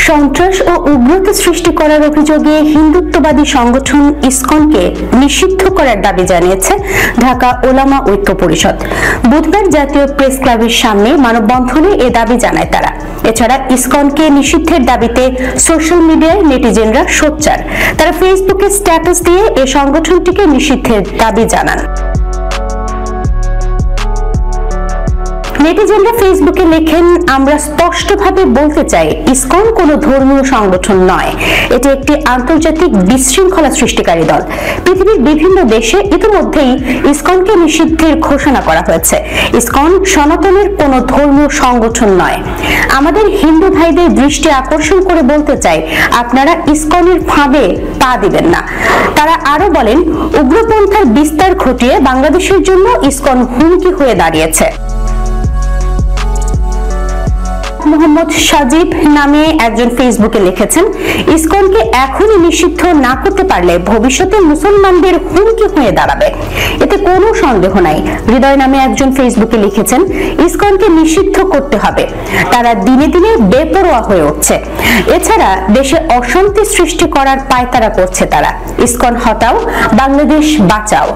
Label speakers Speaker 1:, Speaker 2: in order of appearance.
Speaker 1: সন্ত্রাস ও উগ্রতা সৃষ্টি করার অভিযোগে হিন্দুত্ববাদী সংগঠন ইসকনকে নিষিদ্ধ করার দাবি জানিয়েছে ঢাকা ওলামা ঐক্য পরিষদ। বুধবার জাতীয় প্রেস ক্লাবের সামনে মানববন্ধনে এ দাবি জানায় তারা। এছাড়া ইসকনকে নিষিদ্ধের দাবিতে সোশ্যাল মিডিয়ায় নেটিজেনরা সোচ্চার। তারা ফেসবুকে স্ট্যাটাস দিয়ে এ সংগঠনটিকে নিষিদ্ধের দাবি জানান। নেটিজেনরা ফেসবুকে লেখেন, আমরা স্পষ্টভাবে বলতে চাই, ইসকন কোনো ধর্মীয় সংগঠন নয়। এটি একটি আন্তর্জাতিক বিশৃঙ্খলা সৃষ্টিকারী দল। পৃথিবীর বিভিন্ন দেশে ইতিমধ্যেই ইসকনকে নিষিদ্ধের ঘোষণা করা হয়েছে। ইসকন সনাতনের কোনো ধর্মীয় সংগঠন নয়। আমাদের হিন্দু ভাইদের দৃষ্টি আকর্ষণ করে বলতে চাই, আপনারা ইসকনের ফাঁদে পা দিবেন না। তারা আরো বলেন, উগ্রপন্থার বিস্তার ঘটিয়ে বাংলাদেশের জন্য ইসকন হুমকি হয়ে দাঁড়িয়েছে। মোহাম্মদ সাজিব নামে একজন ফেসবুকে লিখেছেন, ইসকনকে এখনই নিষিদ্ধ না করতে পারলে ভবিষ্যতে মুসলমানদের হুমকি হয়ে দাঁড়াবে, এতে কোনো সন্দেহ নাই। হৃদয় নামে একজন ফেসবুকে লিখেছেন, ইসকনকে নিষিদ্ধ করতে হবে, তারা দিনে দিনে বেপরোয়া হয়ে উঠছে। এছাড়া দেশে অশান্তি সৃষ্টি করার পায়তারা করছে তারা। ইসকন হটাও, বাংলাদেশ বাঁচাও।